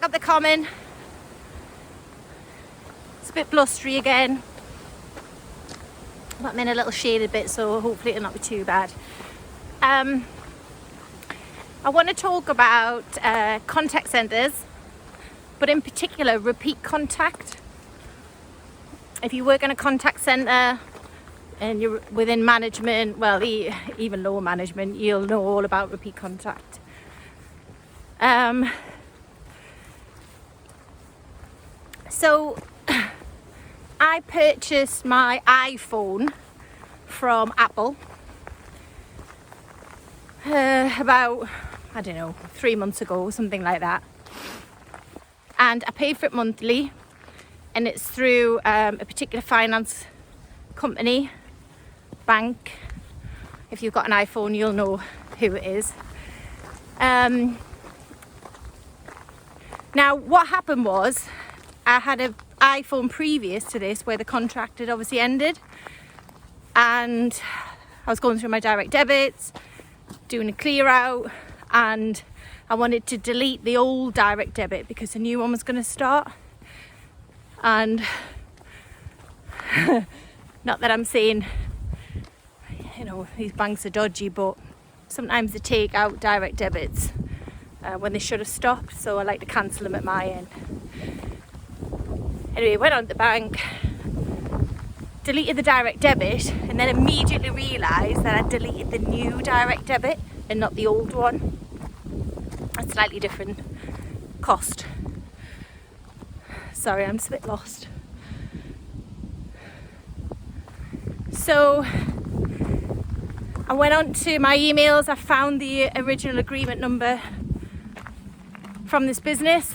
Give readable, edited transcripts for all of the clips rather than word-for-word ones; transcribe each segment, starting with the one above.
back up the common. It's a bit blustery again, but I'm in a little shaded bit, so hopefully it'll not be too bad. I want to talk about contact centres, but in particular repeat contact. If you work in a contact centre and you're within management, well, even lower management, you'll know all about repeat contact. So I purchased my iPhone from Apple about, I don't know, 3 months ago, something like that. And I paid for it monthly, and it's through a particular finance company, bank. If you've got an iPhone, you'll know who it is. Now, what happened was, I had an iPhone previous to this where the contract had obviously ended, and I was going through my direct debits, doing a clear out, and I wanted to delete the old direct debit because the new one was going to start. And not that I'm saying, you know, these banks are dodgy, but sometimes they take out direct debits when they should have stopped, so I like to cancel them at my end. Anyway, went on to the bank, deleted the direct debit, and then immediately realised that I deleted the new direct debit and not the old one. A slightly different cost. Sorry, I'm just a bit lost. So I went on to my emails. I found the original agreement number from this business.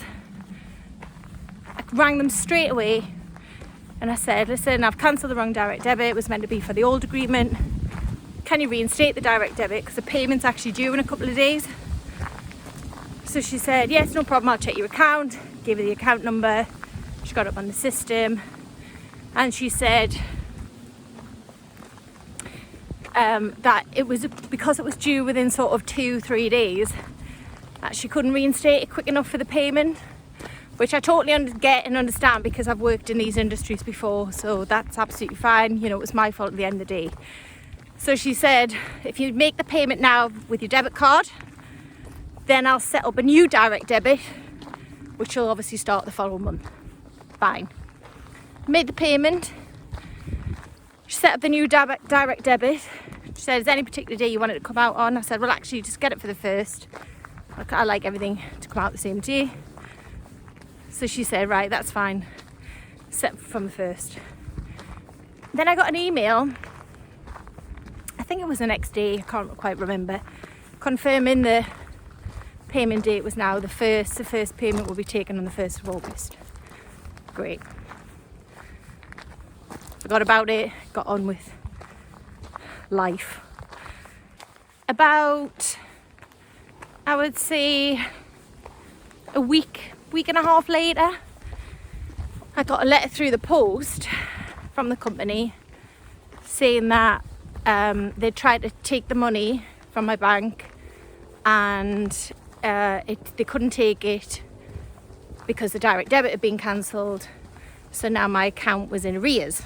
I rang them straight away and I said, listen, I've cancelled the wrong direct debit. It was meant to be for the old agreement. Can you reinstate the direct debit? Because the payment's actually due in a couple of days. So she said, yes, no problem, I'll check your account. Gave her the account number. She got up on the system and she said that it was because it was due within sort of 2-3 days that she couldn't reinstate it quick enough for the payment, which I totally get and understand because I've worked in these industries before, so that's absolutely fine. You know, it was my fault at the end of the day. So she said, if you make the payment now with your debit card, then I'll set up a new direct debit, which will obviously start the following month. Fine. Made the payment. She set up the new direct debit. She said, is there any particular day you want it to come out on? I said, well, actually, just get it for the 1st. I like everything to come out the same day. So she said, right, that's fine. Set from the 1st. Then I got an email, I think it was the next day, I can't quite remember, confirming the payment date was now the 1st. The first payment will be taken on the 1st of August. Great. Forgot about it, got on with life. About, I would say, a week and a half later, I got a letter through the post from the company saying that they tried to take the money from my bank and they couldn't take it because the direct debit had been cancelled, so now my account was in arrears.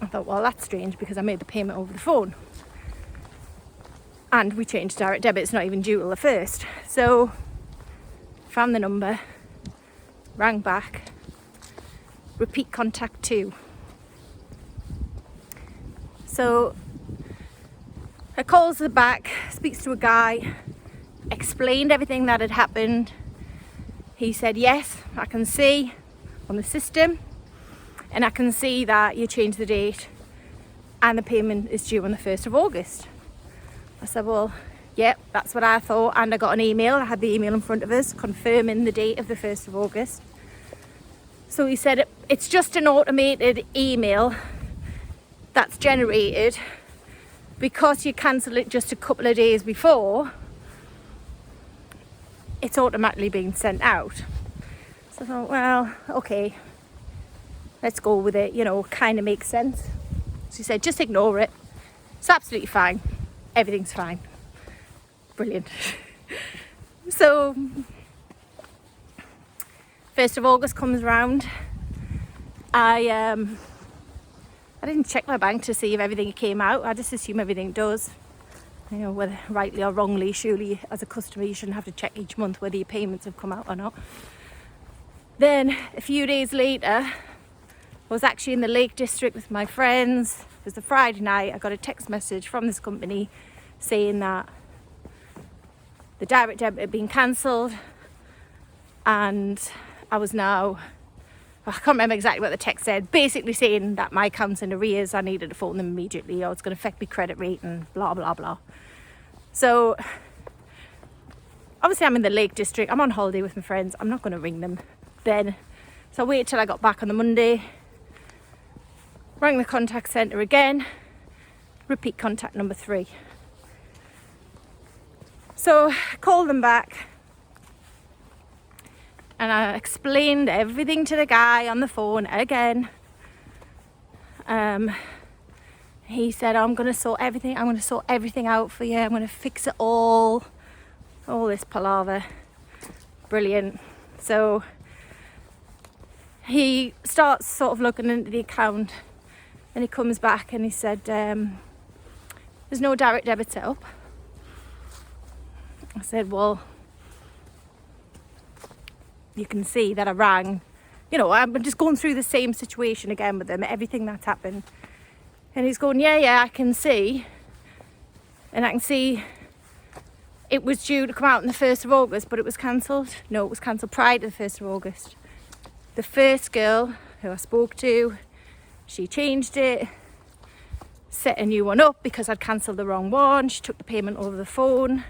I thought, well, that's strange because I made the payment over the phone and we changed direct debit, it's not even due till the 1st. So found the number, rang back, repeat contact 2. So I calls her back, speaks to a guy, explained everything that had happened. He said, yes, I can see on the system and I can see that you changed the date and the payment is due on the 1st of August. I said, well, yep, that's what I thought. And I got an email, I had the email in front of us confirming the date of the 1st of August. So he said, it's just an automated email that's generated because you cancelled it just a couple of days before. It's automatically being sent out. So I thought, well, okay, let's go with it, you know, kind of makes sense. She said, just ignore it. It's absolutely fine. Everything's fine. Brilliant. So 1st of August comes round. I didn't check my bank to see if everything came out. I just assume everything does. You know, whether rightly or wrongly, surely as a customer you shouldn't have to check each month whether your payments have come out or not. Then a few days later, I was actually in the Lake District with my friends. It was a Friday night. I got a text message from this company saying that the direct debit had been cancelled, and I was now, I can't remember exactly what the text said, basically saying that my account's in arrears, I needed to phone them immediately or it's going to affect my credit rate and blah blah blah. So obviously I'm in the Lake District, I'm on holiday with my friends, I'm not going to ring them then. So I waited till I got back on the Monday, rang the contact centre again, repeat contact number 3. So I called them back and I explained everything to the guy on the phone again. He said, I'm going to sort everything out for you, I'm going to fix it all this palaver. Brilliant. So he starts sort of looking into the account and he comes back and he said, there's no direct debit set up. I said, well, you can see that I rang, you know, I'm just going through the same situation again with them, everything that's happened. And he's going, yeah, I can see. And I can see it was due to come out on the 1st of August, but it was cancelled. No, it was cancelled prior to the 1st of August. The first girl who I spoke to, she changed it, set a new one up because I'd cancelled the wrong one. She took the payment over the phone,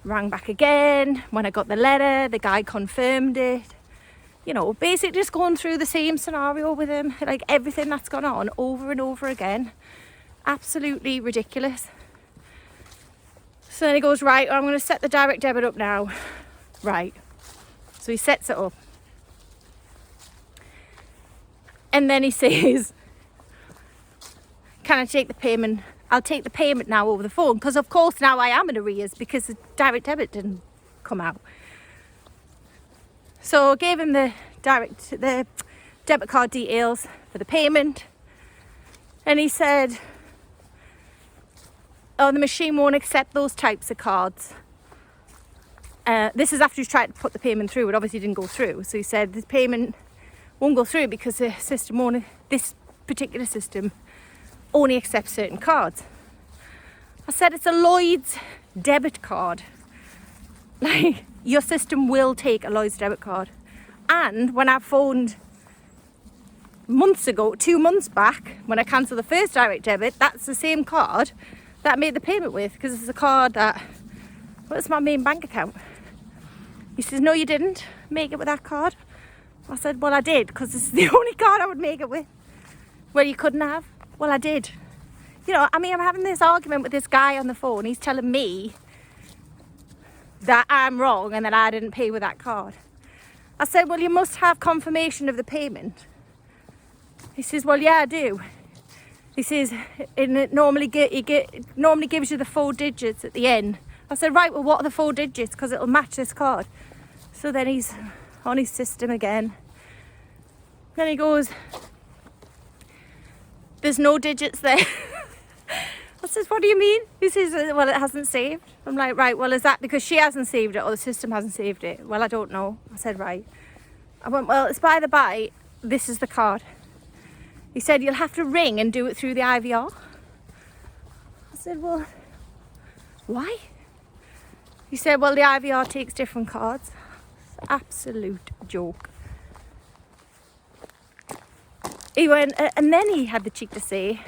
rang back again. When I got the letter, the guy confirmed it. You know, basically just going through the same scenario with him, like everything that's gone on over and over again. Absolutely ridiculous. So then he goes, right, I'm going to set the direct debit up now. Right. So he sets it up. And then he says, can I take the payment? I'll take the payment now over the phone, because of course now I am in arrears because the direct debit didn't come out. So I gave him the debit card details for the payment, and he said, oh, the machine won't accept those types of cards. This is after he's tried to put the payment through, it obviously didn't go through. So he said the payment won't go through because the system only, this particular system only accepts certain cards. I said, it's a Lloyd's debit card. Like, your system will take a Lloyd's debit card. And when I phoned months ago, 2 months back, when I cancelled the first direct debit, that's the same card that I made the payment with, because it's a card that, well, it's my main bank account. He says, no, you didn't make it with that card. I said, well, I did, because it's the only card I would make it with. Well, you couldn't have. Well, I did. You know, I mean, I'm having this argument with this guy on the phone. He's telling me that I'm wrong and that I didn't pay with that card. I said, well, you must have confirmation of the payment. He says, well, yeah, I do. He says, it normally gives you the 4 digits at the end. I said, right, well, what are the 4 digits? Because it'll match this card. So then he's on his system again. Then he goes, there's no digits there. I says, what do you mean? He says, well, it hasn't saved. I'm like, right, well, is that because she hasn't saved it or the system hasn't saved it? Well, I don't know. I said, right. I went, well, it's by the by, this is the card. He said, you'll have to ring and do it through the IVR. I said, well, why? He said, well, the IVR takes different cards. Absolute joke. He went, and then he had the cheek to say,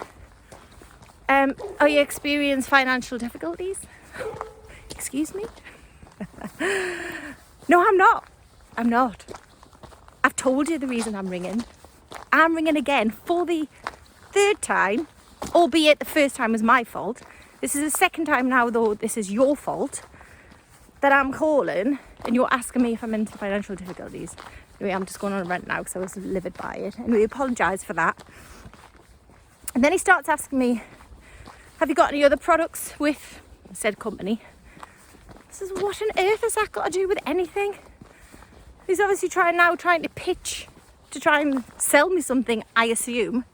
are you experiencing financial difficulties? Excuse me? No, I'm not. I'm not. I've told you the reason I'm ringing. I'm ringing again for the 3rd time, albeit the first time was my fault. This is the 2nd time now, though this is your fault, that I'm calling and you're asking me if I'm in financial difficulties. Anyway, I'm just going on a rant now because I was livid by it. Anyway, apologise for that. And then he starts asking me, have you got any other products with said company? I says, what on earth has that got to do with anything? He's obviously trying to pitch to try and sell me something, I assume.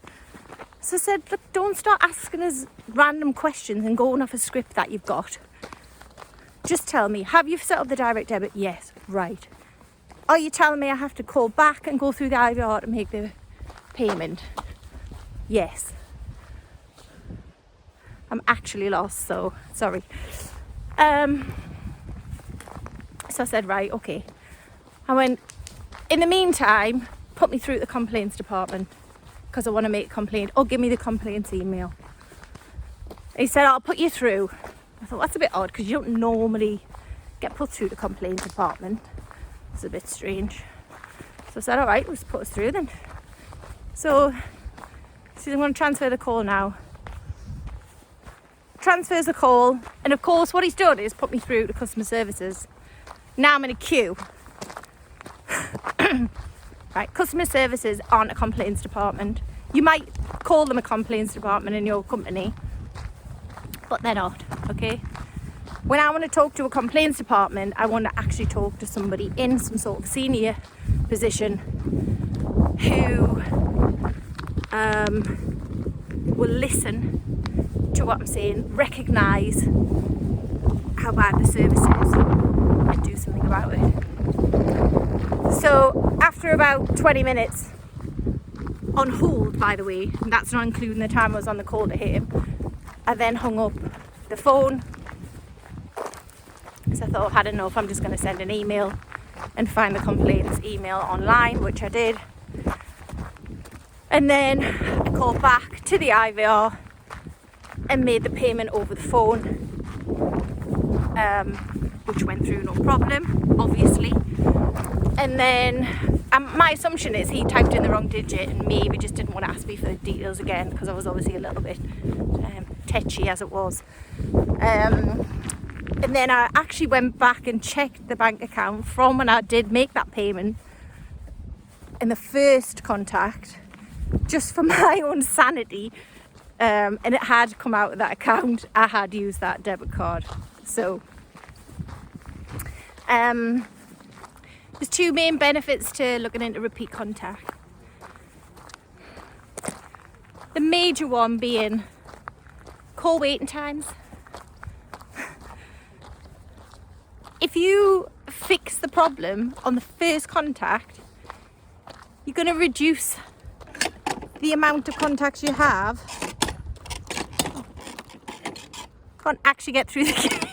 So I said, look, don't start asking us random questions and going off a script that you've got. Just tell me, have you set up the direct debit? Yes, right. Are you telling me I have to call back and go through the IVR to make the payment? Yes. I'm actually lost, so sorry. So I said, right, okay. I went, in the meantime, put me through the complaints department because I want to make a complaint, or give me the complaints email. He said, I'll put you through. I thought, that's a bit odd because you don't normally get put through the complaints department. It's a bit strange. So I said, all right, let's put us through then. So he said, I'm going to transfer the call now. Transfers the call, and of course what he's done is put me through to customer services. Now I'm in a queue. Right, customer services aren't a complaints department. You might call them a complaints department in your company, but they're not, okay? When I want to talk to a complaints department, I want to actually talk to somebody in some sort of senior position who will listen to what I'm saying, recognise how bad the service is, and do something about it. So after about 20 minutes on hold, by the way, and that's not including the time I was on the call to him, I then hung up the phone. So I thought, I've had enough, I'm just going to send an email and find the complaints email online, which I did. And then I called back to the IVR and made the payment over the phone, which went through no problem, obviously. And then my assumption is he typed in the wrong digit and maybe just didn't want to ask me for the details again, because I was obviously a little bit tetchy as it was. And then I actually went back and checked the bank account from when I did make that payment in the first contact, just for my own sanity. And it had come out of that account. I had used that debit card. So there's two main benefits to looking into repeat contact. The major one being call waiting times. If you fix the problem on the first contact, you're going to reduce the amount of contacts you have. Can't actually get through the gate.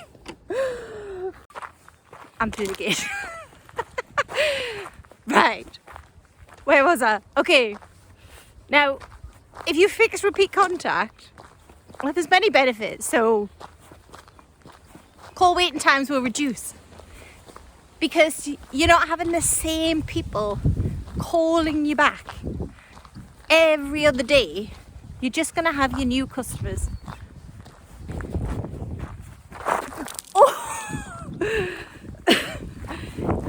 I'm through the gate. Right. Where was I? Okay. Now, if you fix repeat contact, well, there's many benefits. So, call waiting times will reduce because you're not having the same people calling you back every other day. You're just going to have your new customers.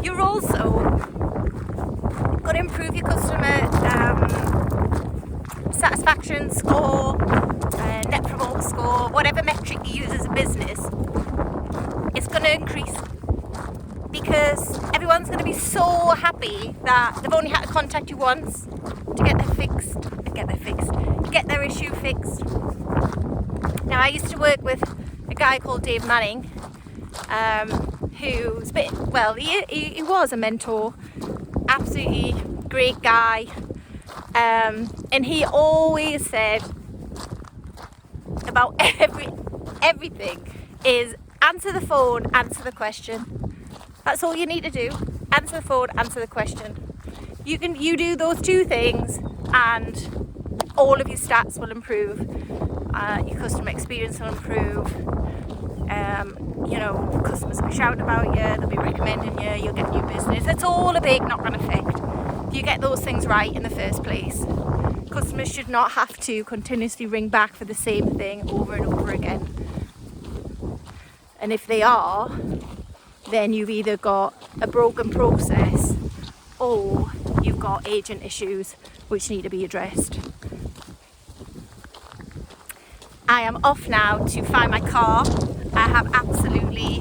You're also going to improve your customer satisfaction score, net promoter score, whatever metric you use as a business. It's going to increase because everyone's going to be so happy that they've only had to contact you once to get their issue fixed. Now, I used to work with a guy called Dave Manning, who's he was a mentor, absolutely great guy, and he always said about everything is answer the phone, answer the question. That's all you need to do. Answer the phone, answer the question. You do those two things and all of your stats will improve. Your customer experience will improve. Customers will be shouting about you, they'll be recommending you, you'll get new business. It's all a big knock-on effect. If you get those things right in the first place, customers should not have to continuously ring back for the same thing over and over again. And if they are, then you've either got a broken process or you've got agent issues which need to be addressed. I am off now to find my car. I have absolutely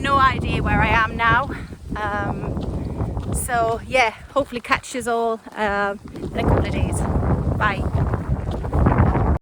no idea where I am now. So yeah, hopefully catch us all in a couple of days. Bye.